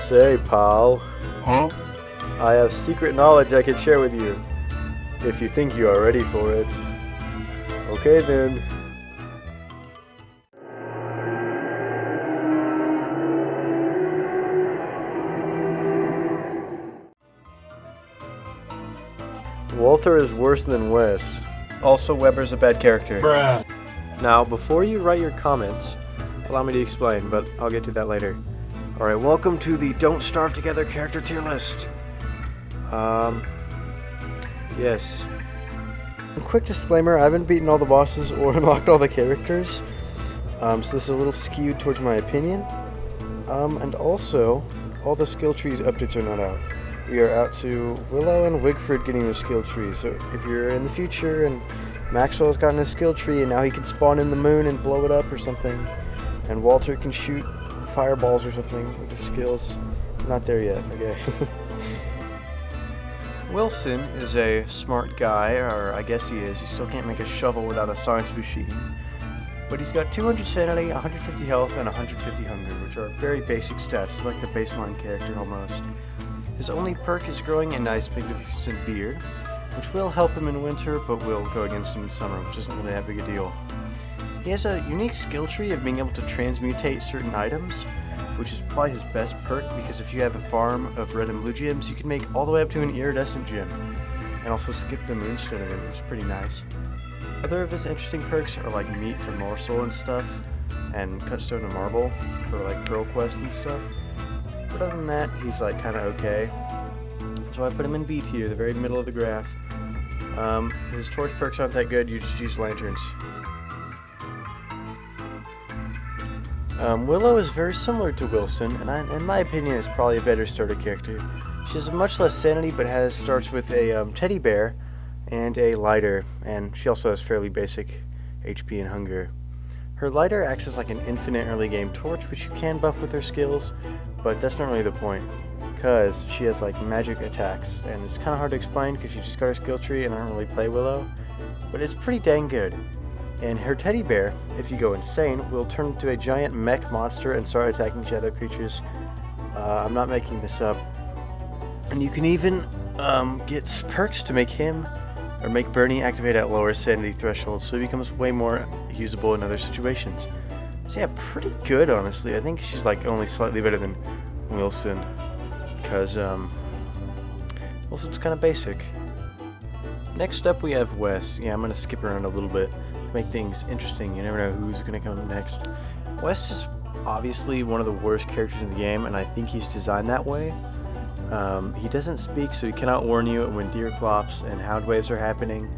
Say, pal. Huh? I have secret knowledge I can share with you. If you think you are ready for it. Okay then. Walter is worse than Wes. Also, Weber's a bad character. Bruh. Now, before you write your comments, allow me to explain, but I'll get to that later. Alright, welcome to the Don't Starve Together character tier list. Yes. Quick disclaimer, I haven't beaten all the bosses or unlocked all the characters. So this is a little skewed towards my opinion. And also, all the skill trees updates are not out. We are out to Willow and Wigford getting their skill trees. So if you're in the future and Maxwell's gotten a skill tree and now he can spawn in the moon and blow it up or something, and Walter can shoot fireballs or something with his skills, not there yet, okay. Wilson is a smart guy, or I guess he is. He still can't make a shovel without a science machine. But he's got 200 sanity, 150 health, and 150 hunger, which are very basic stats. It's like the baseline character almost. His only perk is growing a nice magnificent beard, which will help him in winter, but will go against him in summer, which isn't really that big a deal. He has a unique skill tree of being able to transmutate certain items, which is probably his best perk, because if you have a farm of red and blue gems, you can make all the way up to an iridescent gem, and also skip the moonstone of it, which is pretty nice. Other of his interesting perks are like meat to morsel and stuff, and cut stone to marble for like pearl quest and stuff. But other than that, he's like kind of okay. So I put him in B tier, the very middle of the graph. His torch perks aren't that good, you just use lanterns. Willow is very similar to Wilson, and in my opinion is probably a better starter character. She has much less sanity, but starts with a teddy bear and a lighter, and she also has fairly basic HP and hunger. Her lighter acts as like an infinite early game torch, which you can buff with her skills, but that's not really the point, because she has like magic attacks, and it's kind of hard to explain because she just got her skill tree and I don't really play Willow, but it's pretty dang good. And her teddy bear, if you go insane, will turn into a giant mech monster and start attacking shadow creatures. I'm not making this up. And you can even get perks to make him, or make Bernie activate at lower sanity thresholds, so he becomes way more usable in other situations. So yeah, pretty good honestly. I think she's like only slightly better than Wilson, because Wilson's kind of basic. Next up we have Wes. Yeah, I'm going to skip around a little bit to make things interesting. You never know who's going to come next. Wes is obviously one of the worst characters in the game, and I think he's designed that way. He doesn't speak, so he cannot warn you when deer clops and hound waves are happening.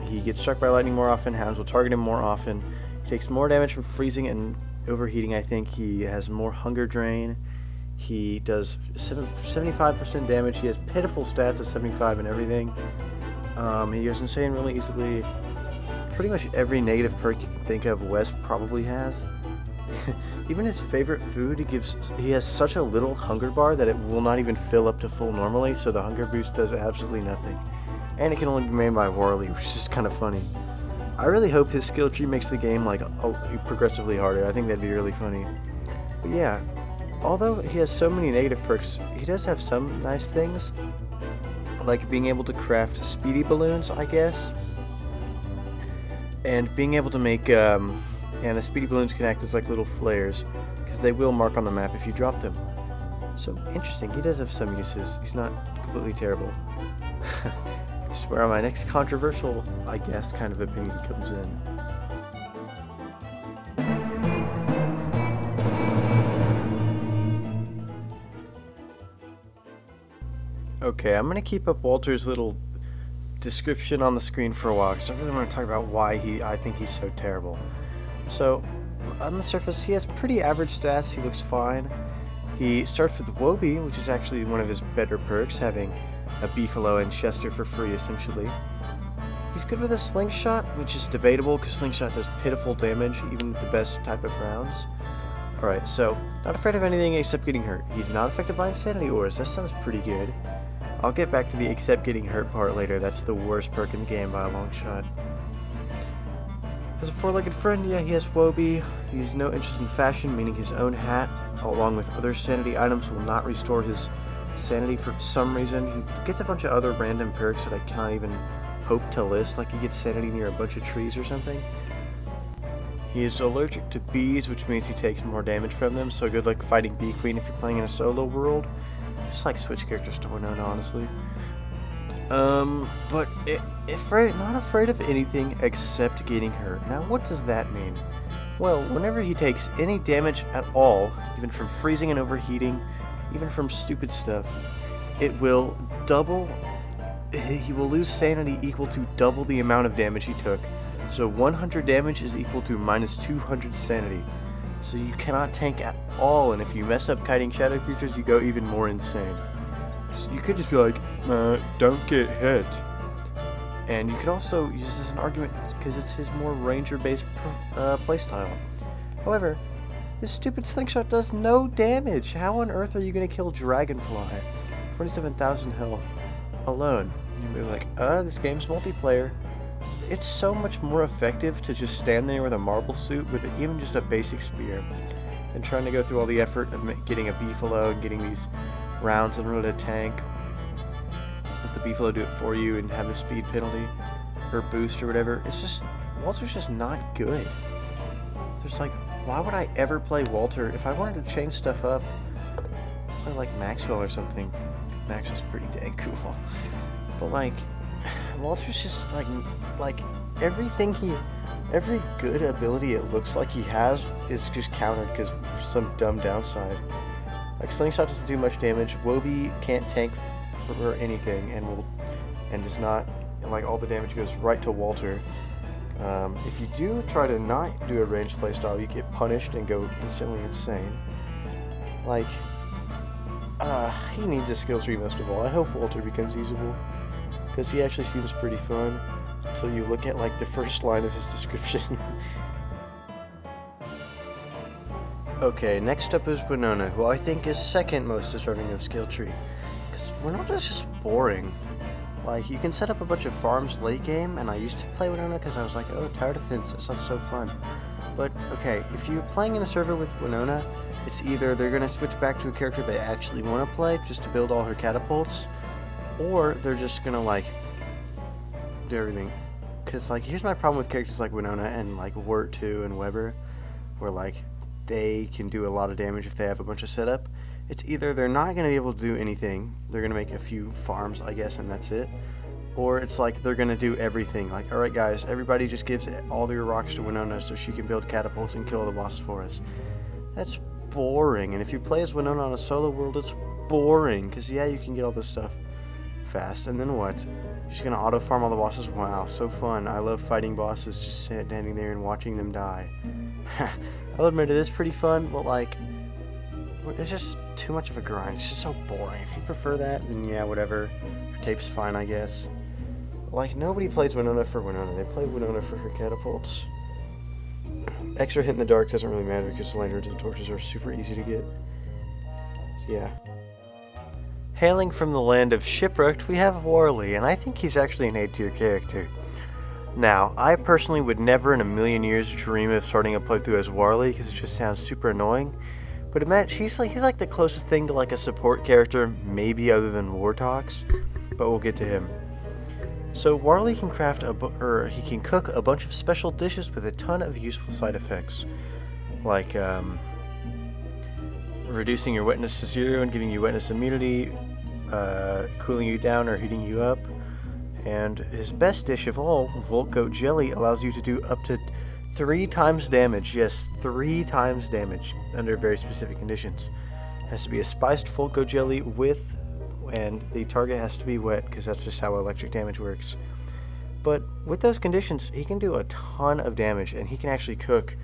He gets struck by lightning more often, hounds will target him more often. He takes more damage from freezing and overheating, I think. He has more hunger drain. He does 75% damage. He has pitiful stats of 75 and everything. He goes insane really easily. Pretty much every negative perk you can think of, Wes probably has. Even his favorite food, he has such a little hunger bar that it will not even fill up to full normally, so the hunger boost does absolutely nothing. And it can only be made by Warley, which is just kind of funny. I really hope his skill tree makes the game like progressively harder. I think that'd be really funny. But yeah, although he has so many negative perks, he does have some nice things, like being able to craft speedy balloons, I guess, and being able to make and the speedy balloons can act as like little flares, because they will mark on the map if you drop them. So interesting, he does have some uses. He's not completely terrible. This is where my next controversial, I guess, kind of opinion comes in. Okay, I'm going to keep up Walter's little description on the screen for a while, because I really want to talk about why I think he's so terrible. So, on the surface, he has pretty average stats. He looks fine. He starts with Wobie, which is actually one of his better perks, having a Beefalo and Chester for free, essentially. He's good with a Slingshot, which is debatable, because Slingshot does pitiful damage, even with the best type of rounds. Alright, so, not afraid of anything except getting hurt. He's not affected by Insanity Ores. That sounds pretty good. I'll get back to the except getting hurt part later. That's the worst perk in the game by a long shot. As a four-legged friend, yeah, he has Wobie. He's no interest in fashion, meaning his own hat. along with other sanity items, will not restore his sanity for some reason. He gets a bunch of other random perks that I cannot even hope to list, like he gets sanity near a bunch of trees or something. He is allergic to bees, which means he takes more damage from them, so good luck fighting Bee Queen if you're playing in a solo world. Just like switch characters to Winona, honestly. But not afraid of anything except getting hurt. Now, what does that mean? Well, whenever he takes any damage at all, even from freezing and overheating, even from stupid stuff, it will double. He will lose sanity equal to double the amount of damage he took. So 100 damage is equal to minus 200 sanity. So you cannot tank at all, and if you mess up kiting shadow creatures, you go even more insane. So you could just be like, don't get hit. And you could also use this as an argument because it's his more ranger-based playstyle. However, this stupid slingshot does no damage. How on earth are you going to kill Dragonfly? 27,000 health alone. You'd be like, this game's multiplayer. It's so much more effective to just stand there with a marble suit with even just a basic spear than trying to go through all the effort of getting a beefalo and getting these rounds in order to tank. Let the beefalo do it for you and have the speed penalty or boost or whatever. It's just, Walter's just not good. There's like, why would I ever play Walter? If I wanted to change stuff up, I'd play like Maxwell or something. Maxwell's pretty dang cool. But like, Walter's just like every good ability it looks like he has is just countered because of some dumb downside. Like Slingshot doesn't do much damage. Wobie can't tank for anything and does not, like, all the damage goes right to Walter. If you do try to not do a ranged playstyle, you get punished and go instantly insane. Like, he needs a skill tree most of all. I hope Walter becomes usable, because he actually seems pretty fun until you look at like the first line of his description. Okay, next up is Winona, who I think is second most deserving of skill tree. Because Winona's just boring. Like, you can set up a bunch of farms late game, and I used to play Winona because I was like, oh, Tower Defense, that sounds so fun. But, okay, if you're playing in a server with Winona, it's either they're going to switch back to a character they actually want to play, just to build all her catapults, or they're just going to, like, do everything. Because, like, here's my problem with characters like Winona and, like, Wirt 2 and Weber, where, like, they can do a lot of damage if they have a bunch of setup. It's either they're not going to be able to do anything, they're going to make a few farms, I guess, and that's it. Or it's like they're going to do everything. Like, alright guys, everybody just gives all their rocks to Winona so she can build catapults and kill the bosses for us. That's boring, and if you play as Winona on a solo world, it's boring. Because, yeah, you can get all this stuff fast, and then what? You're just going to auto-farm all the bosses? Wow, so fun. I love fighting bosses, just standing there and watching them die. I'll admit it is pretty fun, but, like, it's just too much of a grind. It's just so boring. If you prefer that, then yeah, whatever. Her tape's fine, I guess. Like, nobody plays Winona for Winona. They play Winona for her catapults. Extra hit in the dark doesn't really matter because the lanterns and torches are super easy to get. Yeah. Hailing from the land of Shipwrecked, we have Warley, and I think he's actually an A-tier character. Now, I personally would never in a million years dream of starting a playthrough as Warley because it just sounds super annoying. But he's like the closest thing to like a support character, maybe other than Wartox, but we'll get to him. So Warley can he can cook a bunch of special dishes with a ton of useful side effects, like reducing your wetness to 0 and giving you wetness immunity, cooling you down or heating you up, and his best dish of all, Volt Goat Jelly, allows you to do up to 3 times damage. Yes, 3 times damage under very specific conditions. It has to be a spiced Volt Goat Jelly and the target has to be wet because that's just how electric damage works. But with those conditions, he can do a ton of damage, and he can actually cook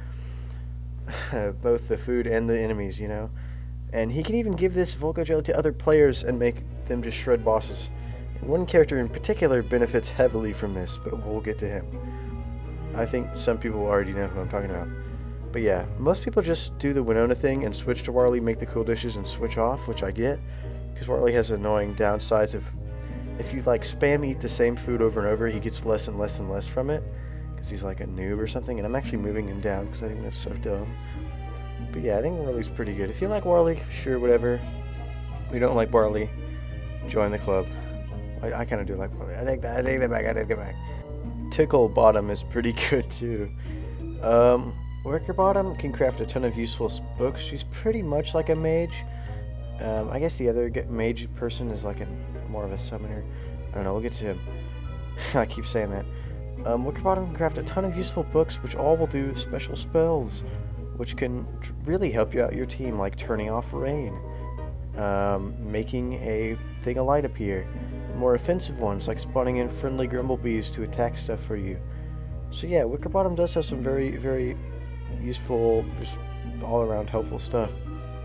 both the food and the enemies, you know. And he can even give this Volt Goat Jelly to other players and make them just shred bosses. And one character in particular benefits heavily from this, but we'll get to him. I think some people already know who I'm talking about. But yeah, most people just do the Winona thing and switch to Warley, make the cool dishes, and switch off, which I get. Because Warley has annoying downsides of, if you like spam eat the same food over and over, he gets less and less and less from it. Because he's like a noob or something, and I'm actually moving him down because I think that's so dumb. But yeah, I think Warley's pretty good. If you like Warley, sure, whatever. If you don't like Warley, join the club. I kind of do like Warley. I take that back. Tickle Bottom is pretty good too. Worker Bottom can craft a ton of useful books. She's pretty much like a mage. I guess the other mage person is like more of a summoner. I don't know, we'll get to him. I keep saying that. Worker Bottom can craft a ton of useful books, which all will do special spells, which can really help you out your team, like turning off rain, making a thing of light appear, more offensive ones like spawning in friendly grumblebees to attack stuff for you. So yeah, Wicker Bottom does have some very, very useful, just all-around helpful stuff.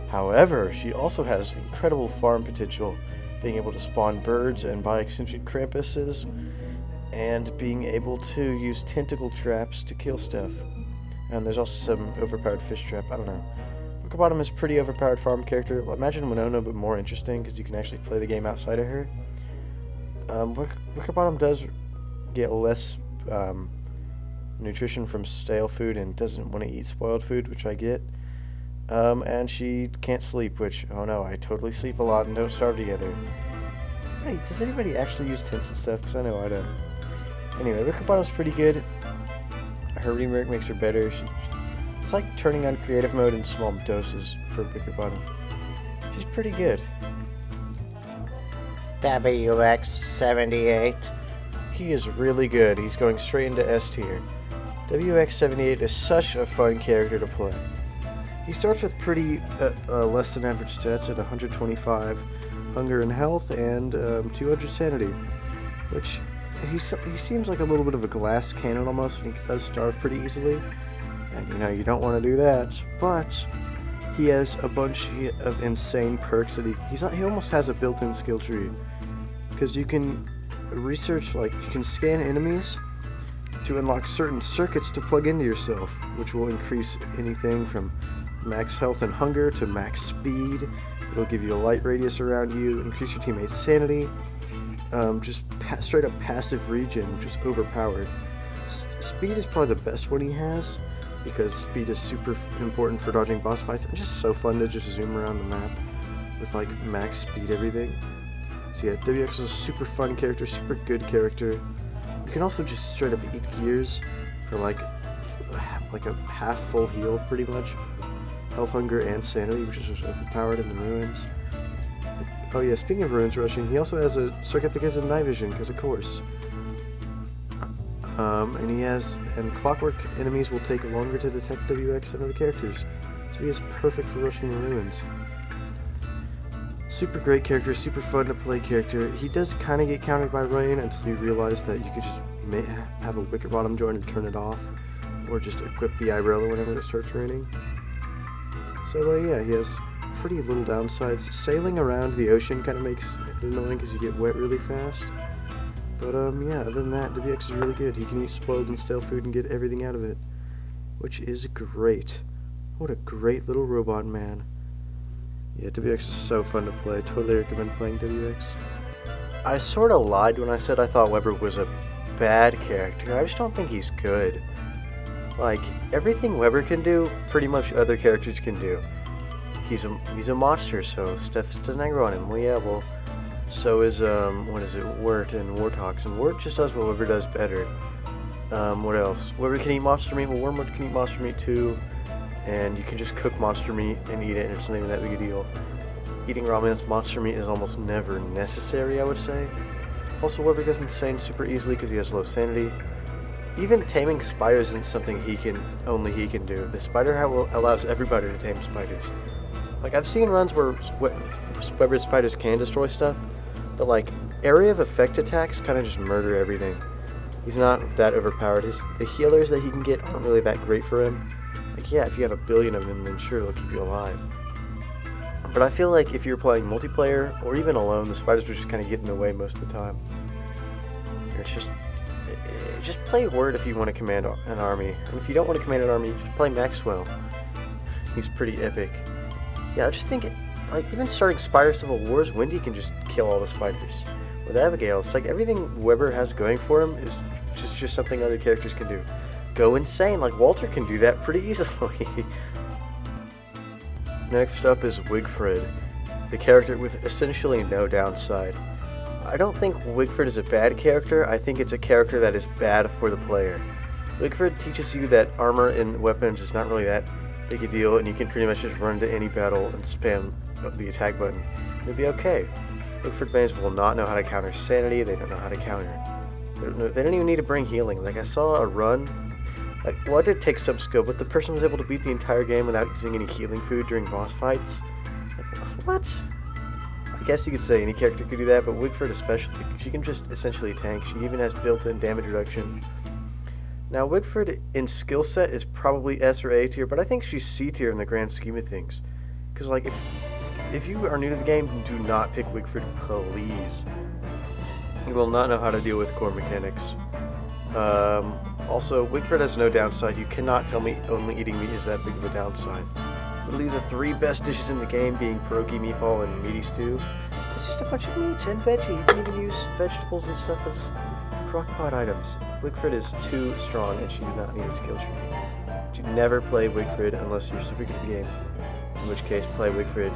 However, she also has incredible farm potential, being able to spawn birds and by extension Krampuses, and being able to use tentacle traps to kill stuff. And there's also some overpowered fish trap, I don't know. Wicker Bottom is a pretty overpowered farm character. Imagine Winona, but more interesting, because you can actually play the game outside of her. Wicker Bottom does get less nutrition from stale food and doesn't want to eat spoiled food, which I get. And she can't sleep, which, oh no, I totally sleep a lot and don't starve together. Hey, does anybody actually use tents and stuff? Because I know I don't. Anyway, Wicker Bottom's pretty good. Her rework makes her better. It's like turning on creative mode in small doses for Wicker Bottom. She's pretty good. WX78. He is really good. He's going straight into S tier. WX78 is such a fun character to play. He starts with pretty less than average stats at 125 hunger and health and 200 sanity, which he seems like a little bit of a glass cannon almost, and he does starve pretty easily. And you know, you don't want to do that, but he has a bunch of insane perks that he almost has a built-in skill tree, because you can research, like, you can scan enemies to unlock certain circuits to plug into yourself, which will increase anything from max health and hunger to max speed. It'll give you a light radius around you, increase your teammates' sanity, just straight up passive regen, which is overpowered. Speed is probably the best one he has, because speed is super important for dodging boss fights, and just so fun to just zoom around the map with like max speed everything. So yeah, WX is a super fun character, super good character. You can also just straight up eat gears for like a half full heal pretty much. Health, hunger, and sanity, which is just overpowered in the ruins. Oh yeah, speaking of ruins rushing, he also has a circuit that gives him night vision, because of course. And clockwork enemies will take longer to detect WX than other characters, so he is perfect for rushing the ruins. Super great character, super fun to play character. He does kind of get countered by rain until you realize that you could just have a Wicker Bottom join and turn it off, or just equip the Ibrella whenever it starts raining. So yeah, he has pretty little downsides. Sailing around the ocean kind of makes it annoying because you get wet really fast. But yeah, other than that, WX is really good. He can eat spoiled and stale food and get everything out of it, which is great. What a great little robot man. Yeah, WX is so fun to play. Totally recommend playing WX. I sort of lied when I said I thought Weber was a bad character. I just don't think he's good. Like, everything Weber can do, pretty much other characters can do. He's a monster, so stuff doesn't aggro on him. Well, yeah, well, so is, Wort and Warthogs. And Wort just does what Weber does better. What else? Weber can eat monster meat, well, Wormwood can eat monster meat too. And you can just cook monster meat and eat it, and it's not even that big a deal. Eating raw monster meat is almost never necessary, I would say. Also, Weber gets insane super easily because he has low sanity. Even taming spiders isn't something only he can do. The spider allows everybody to tame spiders. Like, I've seen runs where Weber's spiders can destroy stuff, but like, area of effect attacks kind of just murder everything. He's not that overpowered. The healers that he can get aren't really that great for him. Like, yeah, if you have a billion of them, then sure, they'll keep you alive. But I feel like if you're playing multiplayer, or even alone, the spiders will just kind of get in the way most of the time. It's just play Word if you want to command an army. And if you don't want to command an army, just play Maxwell. He's pretty epic. Yeah, I just think, like, even starting Spider Civil Wars, Wendy can just kill all the spiders. With Abigail, it's like everything Weber has going for him is just something other characters can do. Go insane, like Walter can do that pretty easily. Next up is Wigfrid, the character with essentially no downside. I don't think Wigfrid is a bad character, I think it's a character that is bad for the player. Wigfrid teaches you that armor and weapons is not really that big a deal, and you can pretty much just run into any battle and spam the attack button. It'll be okay. Wigfrid mains will not know how to counter sanity, they don't know how to counter. They don't even need to bring healing. Like, I saw a run, well, it did take some skill, but the person was able to beat the entire game without using any healing food during boss fights. Like, what? I guess you could say any character could do that, but Wigfrid especially, she can just essentially tank. She even has built-in damage reduction. Now, Wigfrid in skill set is probably S or A tier, but I think she's C tier in the grand scheme of things. Because, like, if you are new to the game, do not pick Wigfrid, please. You will not know how to deal with core mechanics. Also, Wigfrid has no downside. You cannot tell me only eating meat is that big of a downside. Literally the 3 best dishes in the game being pierogi, meatball, and meaty stew. It's just a bunch of meats and veggie. You can even use vegetables and stuff as crockpot items. Wigfrid is too strong and she does not need a skill tree. Do never play Wigfrid unless you're super good at the game. In which case, play Wigfrid.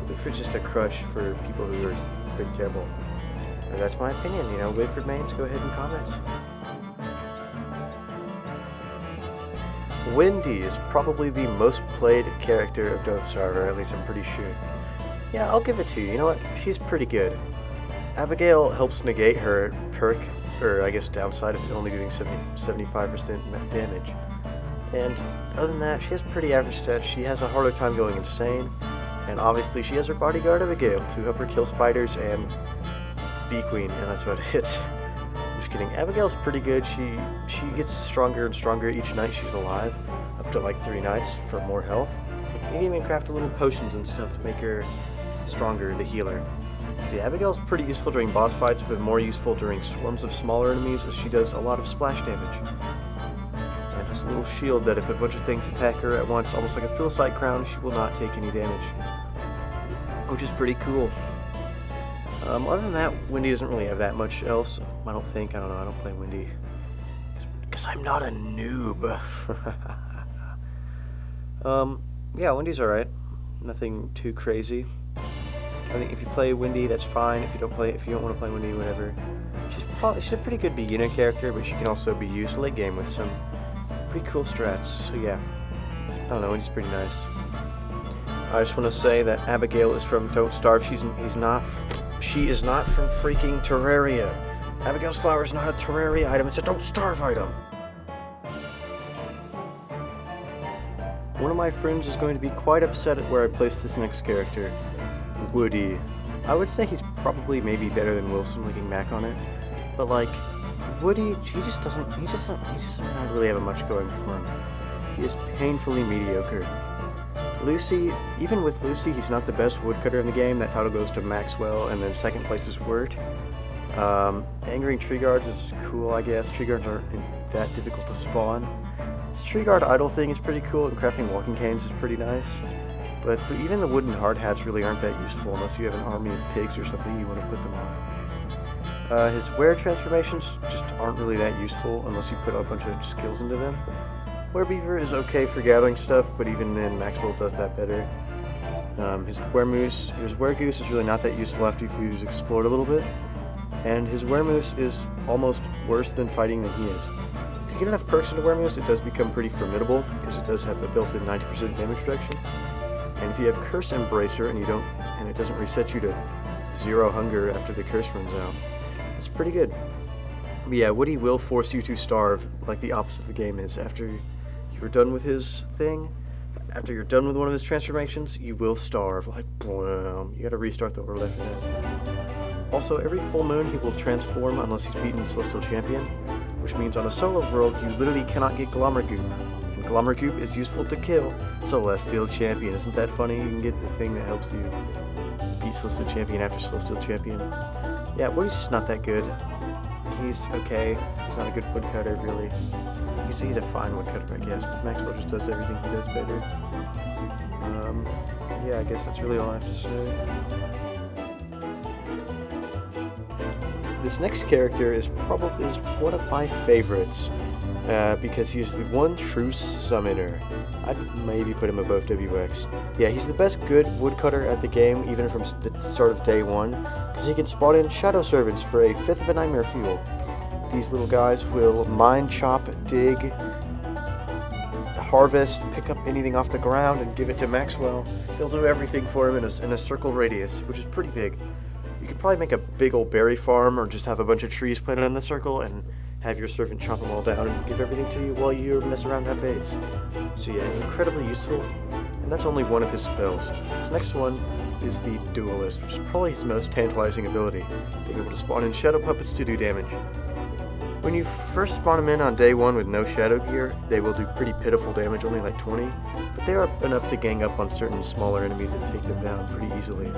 Wigfrid's just a crush for people who are pretty terrible. Or that's my opinion, you know. Wigfrid mains, go ahead and comment. Wendy is probably the most played character of Don't Starve, or at least I'm pretty sure. Yeah, I'll give it to you. You know what? She's pretty good. Abigail helps negate her perk, or I guess downside of only doing 75% damage. And other than that, she has pretty average stats. She has a harder time going insane. And obviously she has her bodyguard Abigail to help her kill spiders and be queen, and that's about it. Just kidding. Abigail's pretty good. She gets stronger and stronger each night she's alive, up to like 3 nights for more health. You can even craft little potions and stuff to make her stronger and a healer. See, Abigail's pretty useful during boss fights, but more useful during swarms of smaller enemies as she does a lot of splash damage. And has a little shield that if a bunch of things attack her at once, almost like a Philistine crown, she will not take any damage. Which is pretty cool. Other than that, Wendy doesn't really have that much else. I don't think. I don't know. I don't play Wendy. Because I'm not a noob. Yeah, Wendy's alright. Nothing too crazy. I think if you play Wendy, that's fine. If you don't want to play Wendy, whatever. She's a pretty good beginner character, but she can also be used late game with some pretty cool strats. So yeah, I don't know. Wendy's pretty nice. I just want to say that Abigail is from Don't Starve. She is not from freaking Terraria. Abigail's flower is not a Terraria item, it's a Don't Starve item. One of my friends is going to be quite upset at where I place this next character, Woody. I would say he's probably maybe better than Wilson looking back on it, but like, Woody, he just doesn't not really have much going for him. He is painfully mediocre. Lucy, even with Lucy, he's not the best woodcutter in the game. That title goes to Maxwell, and then second place is Wirt. Angering tree guards is cool, I guess. Tree guards aren't that difficult to spawn. This tree guard idle thing is pretty cool, and crafting walking canes is pretty nice. But even the wooden hard hats really aren't that useful unless you have an army of pigs or something you want to put them on. His wear transformations just aren't really that useful unless you put a bunch of skills into them. Werebeaver is okay for gathering stuff, but even then Maxwell does that better. His Weregoose is really not that useful after you've explored a little bit. And his Weremoose is almost worse than fighting than he is. If you get enough perks into Weremoose, it does become pretty formidable, because it does have a built-in 90% damage reduction. And if you have Curse Embracer and it doesn't reset you to 0 hunger after the curse runs out, it's pretty good. But yeah, Woody will force you to starve, like the opposite of the game is. After you're done with his thing, after you're done with one of his transformations, you will starve. Like, boom. You gotta restart the order after that. Also, every full moon he will transform unless he's beaten Celestial Champion, which means on a solo world you literally cannot get Glommergoop. And Glommergoop is useful to kill Celestial Champion. Isn't that funny? You can get the thing that helps you beat Celestial Champion after Celestial Champion. Yeah, Woody's just not that good. He's okay. He's not a good woodcutter, really. He's a fine woodcutter, I guess, but Maxwell just does everything he does better. Yeah, I guess that's really all I have to say. This next character is one of my favorites. because he's the one true summoner. I'd maybe put him above WX. Yeah, he's the best good woodcutter at the game, even from the start of day 1, because he can spawn in Shadow Servants for a 5th of a nightmare fuel. These little guys will mine, chop, dig, harvest, pick up anything off the ground, and give it to Maxwell. They'll do everything for him in a circle radius, which is pretty big. You could probably make a big old berry farm, or just have a bunch of trees planted in the circle, and have your servant chop them all down and give everything to you while you mess around that base. So yeah, incredibly useful, and that's only one of his spells. His next one is the Duelist, which is probably his most tantalizing ability, being able to spawn in shadow puppets to do damage. When you first spawn them in on day 1 with no shadow gear, they will do pretty pitiful damage, only like 20, but they are enough to gang up on certain smaller enemies and take them down pretty easily,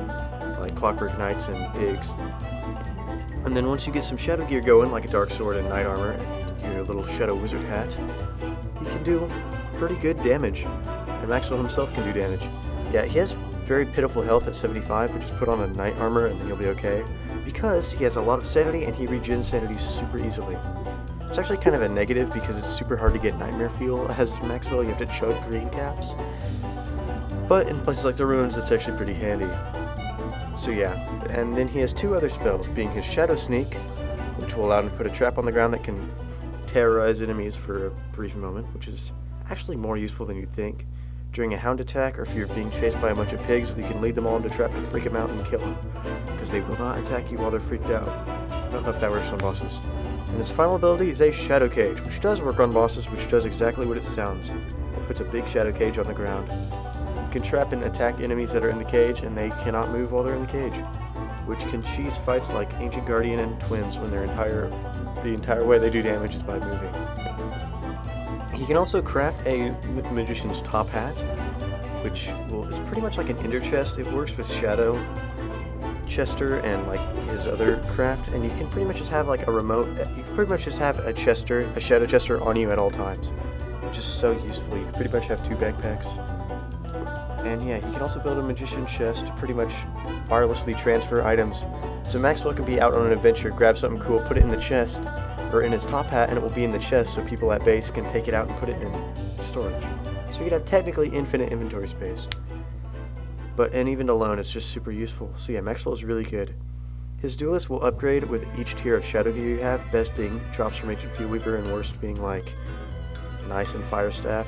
like Clockwork Knights and pigs. And then once you get some shadow gear going, like a dark sword and knight armor, and your little shadow wizard hat, you can do pretty good damage. And Maxwell himself can do damage. Yeah, he has very pitiful health at 75, but just put on a knight armor and then you'll be okay. Because he has a lot of sanity and he regens sanity super easily. It's actually kind of a negative because it's super hard to get nightmare fuel as Maxwell. You have to chug green caps. But in places like the ruins, it's actually pretty handy. So yeah, and then he has 2 other spells, being his Shadow Sneak, which will allow him to put a trap on the ground that can terrorize enemies for a brief moment, which is actually more useful than you'd think. During a hound attack, or if you're being chased by a bunch of pigs, you can lead them all into a trap to freak them out and kill them, because they will not attack you while they're freaked out. I don't know if that works on bosses. And his final ability is a Shadow Cage, which does work on bosses, which does exactly what it sounds. It puts a big shadow cage on the ground. You can trap and attack enemies that are in the cage, and they cannot move while they're in the cage, which can cheese fights like Ancient Guardian and Twins when the entire way they do damage is by moving. He can also craft a Magician's Top Hat, which is pretty much like an Ender Chest. It works with Shadow Chester and like his other craft, and you can pretty much just have like a remote. You can pretty much just have a Shadow Chester on you at all times, which is so useful. You can pretty much have 2 backpacks. And yeah, he can also build a Magician's Chest to pretty much wirelessly transfer items. So Maxwell can be out on an adventure, grab something cool, put it in the chest, or in his top hat, and it will be in the chest so people at base can take it out and put it in storage. So you could have technically infinite inventory space. And even alone, it's just super useful. So yeah, Maxwell is really good. His Duelist will upgrade with each tier of shadow gear you have, best being drops from Ancient Field Weaver and worst being like an Ice and Fire Staff.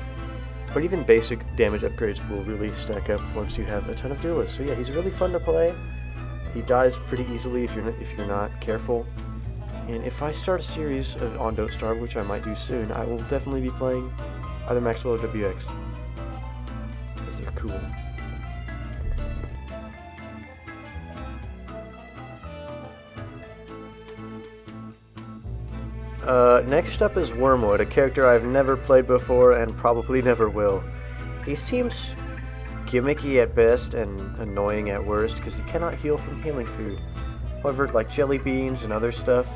But even basic damage upgrades will really stack up once you have a ton of Duelists. So yeah, he's really fun to play. He dies pretty easily if you're not careful. And if I start a series on Don't Starve, which I might do soon, I will definitely be playing either Maxwell or WX, because they're cool. Next up is Wormwood, a character I've never played before and probably never will. He seems gimmicky at best and annoying at worst because he cannot heal from healing food. However, like jelly beans and other stuff,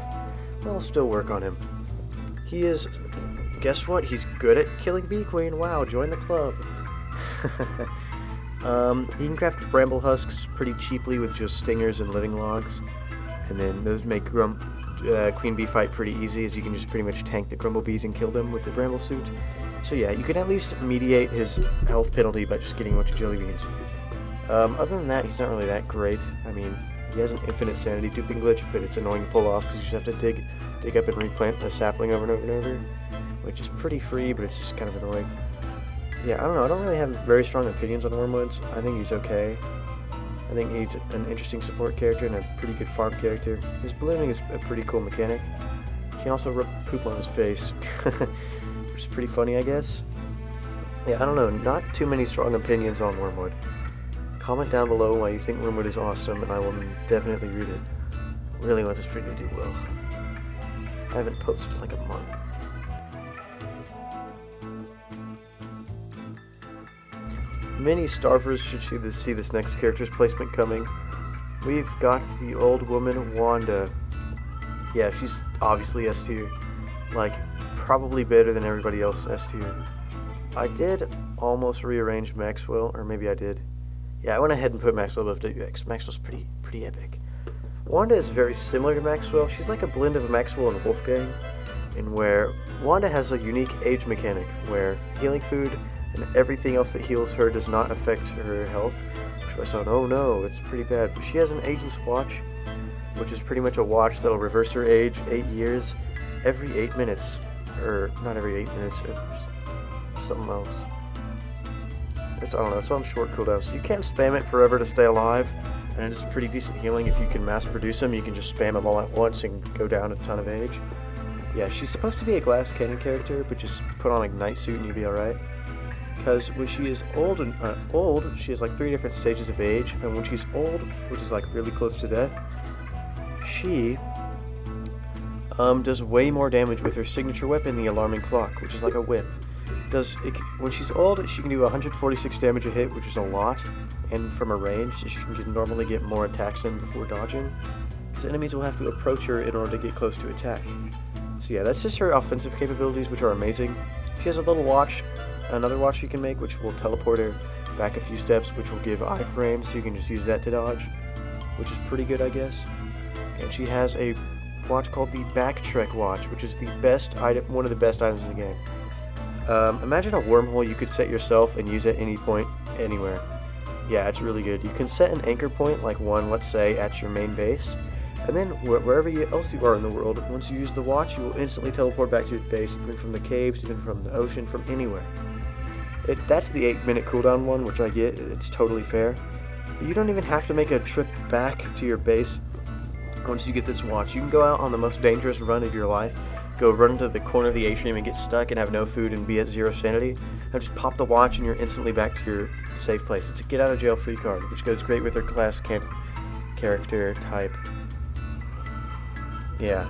will still work on him. He is, guess what? He's good at killing Bee Queen. Wow, join the club. He can craft bramble husks pretty cheaply with just stingers and living logs, and then those make Queen Bee fight pretty easy, as you can just pretty much tank the Grumble Bees and kill them with the bramble suit. So yeah, you can at least mediate his health penalty by just getting a bunch of jelly beans. Other than that, he's not really that great. I mean, he has an infinite sanity duping glitch, but it's annoying to pull off because you just have to dig up and replant a sapling over and over and over, which is pretty free, but it's just kind of annoying. Yeah, I don't know. I don't really have very strong opinions on Wormwoods. I think he's okay. I think he's an interesting support character and a pretty good farm character. His ballooning is a pretty cool mechanic. He can also rub poop on his face, which is pretty funny, I guess. Yeah, I don't know. Not too many strong opinions on Wormwood. Comment down below why you think Wormwood is awesome, and I will definitely read it. Really want this video to do well. I haven't posted in like a month. Many starvers should see this next character's placement coming. We've got the old woman Wanda. Yeah, she's obviously S tier. Like, probably better than everybody else S tier. I did almost rearrange Maxwell, or maybe I did. Yeah, I went ahead and put Maxwell above WX. Maxwell's pretty epic. Wanda is very similar to Maxwell. She's like a blend of Maxwell and Wolfgang. in where Wanda has a unique age mechanic where healing food and everything else that heals her does not affect her health. Which I thought, oh no, it's pretty bad. But she has an ageless watch, which is pretty much a watch that'll reverse her age 8 years every 8 minutes. Or, not every 8 minutes, something else. I don't know, it's on short cooldown, so you can't spam it forever to stay alive, and it's pretty decent healing if you can mass produce them. You can just spam them all at once and go down a ton of age. Yeah, she's supposed to be a glass cannon character, but just put on a night suit and you'll be alright. Because when she is old, she has like 3 different stages of age, and when she's old, which is like really close to death, she does way more damage with her signature weapon, the alarming clock, which is like a whip. When she's old, she can do 146 damage a hit, which is a lot, and from a range, she can normally get more attacks in before dodging, because enemies will have to approach her in order to get close to attack. So yeah, that's just her offensive capabilities, which are amazing. She has a little watch, another watch you can make, which will teleport her back a few steps, which will give iframes, so you can just use that to dodge, which is pretty good, I guess. And she has a watch called the Backtrek watch, which is the best item, one of the best items in the game. Imagine a wormhole you could set yourself and use at any point, anywhere. Yeah, it's really good. You can set an anchor point, like one, let's say, at your main base, and then wherever else you are in the world, once you use the watch, you will instantly teleport back to your base, even from the caves, even from the ocean, from anywhere. That's the 8-minute cooldown one, which I get. It's totally fair. But you don't even have to make a trip back to your base once you get this watch. You can go out on the most dangerous run of your life, go run into the corner of the atrium and get stuck and have no food and be at 0 sanity, and just pop the watch and you're instantly back to your safe place. It's a get out of jail free card, which goes great with her class character type. Yeah.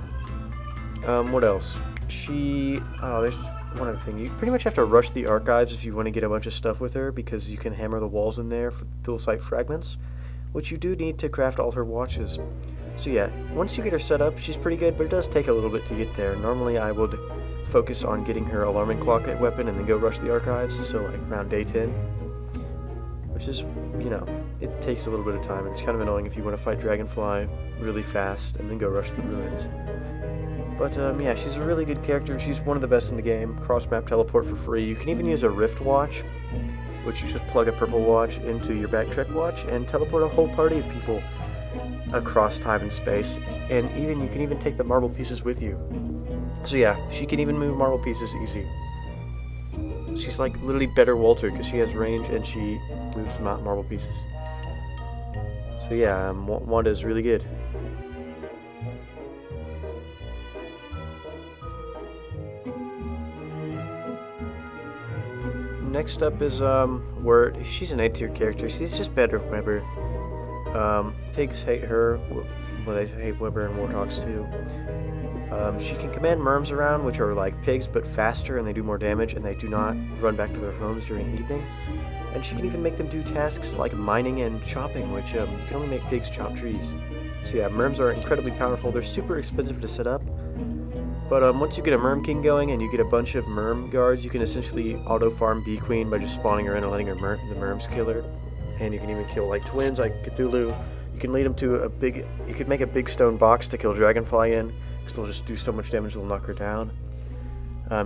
What else? There's one other thing. You pretty much have to rush the archives if you want to get a bunch of stuff with her, because you can hammer the walls in there for dual sight fragments, which you do need to craft all her watches. So yeah, once you get her set up, she's pretty good, but it does take a little bit to get there. Normally I would focus on getting her alarming clock weapon and then go rush the archives, so like around day 10. Which is, it takes a little bit of time. It's kind of annoying if you want to fight Dragonfly really fast and then go rush the ruins. But yeah, she's a really good character. She's one of the best in the game. Cross-map teleport for free. You can even use a Rift watch, which you just plug a purple watch into your Backtrek watch and teleport a whole party of people across time and space, and you can even take the marble pieces with you. So yeah, she can even move marble pieces easy. She's like literally better Walter because she has range and she moves marble pieces. So yeah, Wanda is really good. Next up is she's an A-tier character. She's just better Weber. Pigs hate her. Well, they hate Weber and Warthogs too. She can command merms around, which are like pigs but faster, and they do more damage, and they do not run back to their homes during evening. And she can even make them do tasks like mining and chopping, which you can only make pigs chop trees. So yeah, merms are incredibly powerful. They're super expensive to set up. But once you get a Merm King going and you get a bunch of Merm guards, you can essentially auto-farm Bee Queen by just spawning her in and letting her the Merms kill her. And you can even kill like twins like Cthulhu. You can lead them to you could make a big stone box to kill Dragonfly in, because they'll just do so much damage they'll knock her down.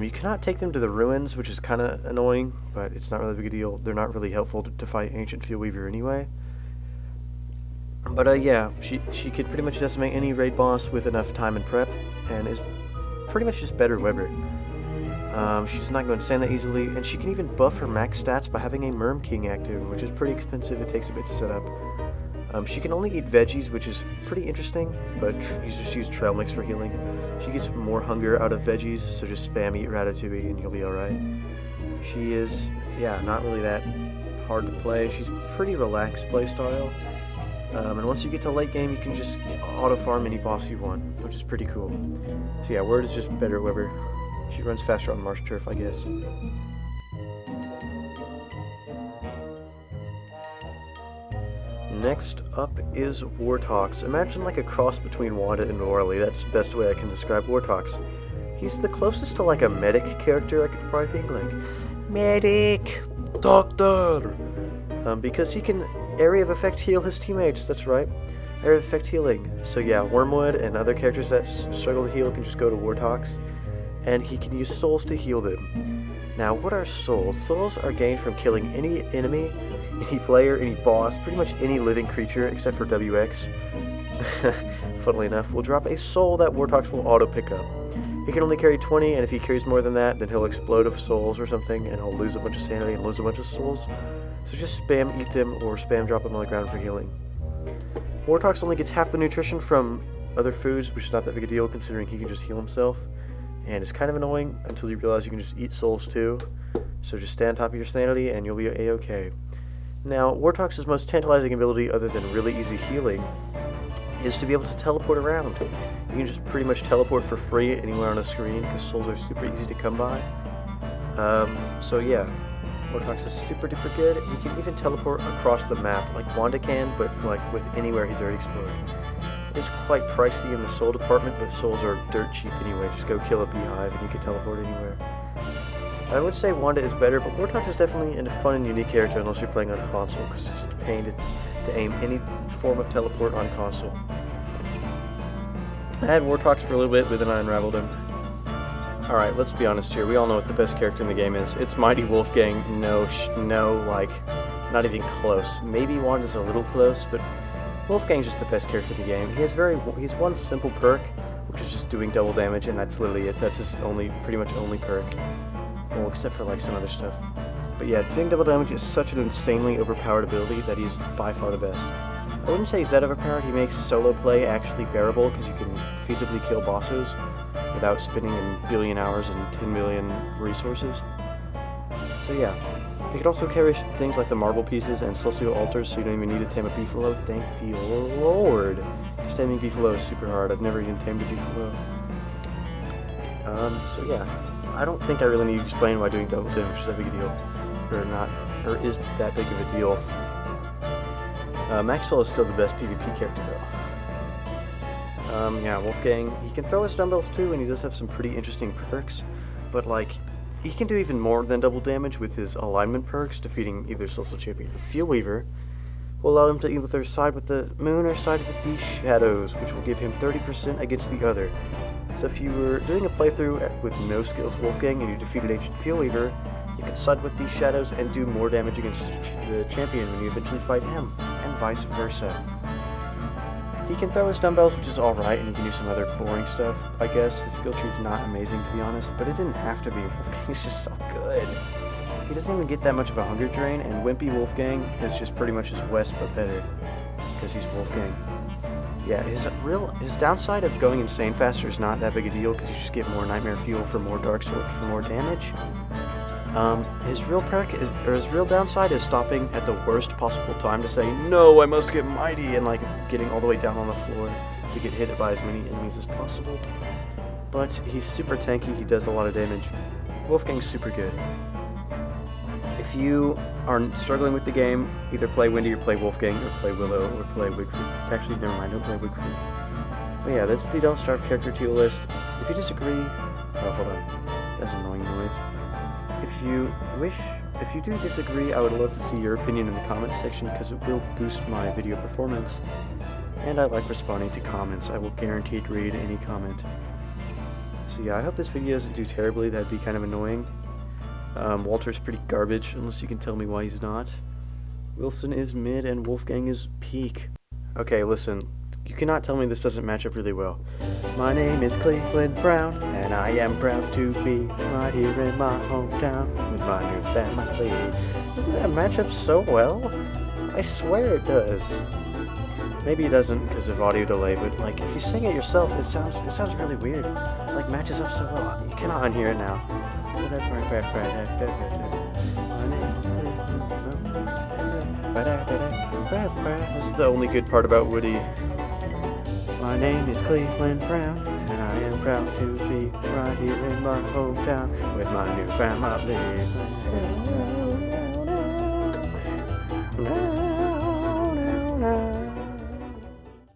You cannot take them to the ruins, which is kind of annoying, but it's not really a big deal. They're not really helpful to fight Ancient Field Weaver anyway. But yeah, she could pretty much decimate any raid boss with enough time and prep, and is pretty much just better Weber. She's not going to stand that easily, and she can even buff her max stats by having a Merm King active, which is pretty expensive. It takes a bit to set up. She can only eat veggies, which is pretty interesting, but you just use trail mix for healing. She gets more hunger out of veggies, so just spam eat ratatouille and you'll be alright. She is, yeah, not really that hard to play. She's pretty relaxed playstyle. And once you get to late game, you can just auto-farm any boss you want, which is pretty cool. So yeah, Word is just better Weber. She runs faster on marsh turf, I guess. Next up is Warthogs. Imagine like a cross between Wanda and Orly. That's the best way I can describe Warthogs. He's the closest to like a medic character I could probably think, like, medic, doctor. Because he can area of effect heal his teammates, that's right. Area of effect healing. So yeah, Wormwood and other characters that struggle to heal can just go to Warthogs. and he can use souls to heal them. Now, what are souls? Souls are gained from killing any enemy, any player, any boss, pretty much any living creature except for WX. Funnily enough, will drop a soul that Wartox will auto pick up. He can only carry 20, and if he carries more than that, then he'll explode of souls or something, and he'll lose a bunch of sanity and lose a bunch of souls. So just spam eat them or spam drop them on the ground for healing. Wartox only gets half the nutrition from other foods, which is not that big a deal considering he can just heal himself. And it's kind of annoying until you realize you can just eat souls too. So just stay on top of your sanity and you'll be a-okay. Now, Wartox's most tantalizing ability, other than really easy healing, is to be able to teleport around. You can just pretty much teleport for free anywhere on a screen because souls are super easy to come by. So yeah, Wartox is super duper good. He can even teleport across the map like Wanda can, but like with anywhere he's already explored. It's quite pricey in the soul department, but souls are dirt cheap anyway. Just go kill a beehive and you can teleport anywhere. I would say Wanda is better, but Wartox is definitely a fun and unique character unless you're playing on console, because it's a pain to aim any form of teleport on console. I had Wartox for a little bit, but then I unraveled him. Alright, let's be honest here. We all know what the best character in the game is. It's Mighty Wolfgang. No, like, not even close. Maybe Wanda's a little close, but Wolfgang's just the best character in the game. He's one simple perk, which is just doing double damage, and that's literally it. That's his pretty much only perk. Well, except for like some other stuff. But yeah, doing double damage is such an insanely overpowered ability that he's by far the best. I wouldn't say he's that overpowered. He makes solo play actually bearable because you can feasibly kill bosses without spending a billion hours and 10 million resources. So yeah. He can also carry things like the marble pieces and celestial altars, so you don't even need to tame a beefalo. Thank the Lord. Taming beefalo is super hard. I've never even tamed a beefalo. So yeah. I don't think I really need to explain why doing double damage is that big a deal. Or is that big of a deal. Maxwell is still the best PvP character though. Yeah, Wolfgang, he can throw his dumbbells too, and he does have some pretty interesting perks, but like, he can do even more than double damage with his alignment perks, defeating either Celestial Champion or Field Weaver. Will allow him to either side with the moon or side with the shadows, which will give him 30% against the other. So if you were doing a playthrough with no skills Wolfgang and you defeated Ancient Field Weaver, you can side with these shadows and do more damage against the champion when you eventually fight him, and vice versa. He can throw his dumbbells, which is alright, and he can do some other boring stuff, I guess. His skill tree is not amazing, to be honest, but it didn't have to be. Wolfgang's just so good. He doesn't even get that much of a hunger drain, and Wimpy Wolfgang is just pretty much his West, but better, because he's Wolfgang. Yeah, his downside of going insane faster is not that big a deal, because you just get more Nightmare Fuel for more Dark Sword for more damage. His real downside is stopping at the worst possible time to say, no, I must get mighty, and like getting all the way down on the floor to get hit by as many enemies as possible. But he's super tanky, he does a lot of damage. Wolfgang's super good. If you are struggling with the game, either play Wendy or play Wolfgang, or play Willow or play Wigford. Actually, never mind, don't play Wigford. But yeah, that's the Don't Starve character tier list. If you disagree, oh, hold on, that's an annoying noise. If you do disagree, I would love to see your opinion in the comment section because it will boost my video performance. And I like responding to comments. I will guaranteed read any comment. So yeah, I hope this video doesn't do terribly. That'd be kind of annoying. Walter's pretty garbage, unless you can tell me why he's not. Wilson is mid and Wolfgang is peak. Okay, listen. You cannot tell me this doesn't match up really well. My name is Cleveland Brown, and I am proud to be right here in my hometown with my new family. Doesn't that match up so well? I swear it does. Maybe it doesn't because of audio delay, but like if you sing it yourself, it sounds really weird. It like matches up so well. You cannot unhear it now. This is the only good part about Woody. My name is Cleveland Brown, and I am proud to be right here in my hometown with my new family.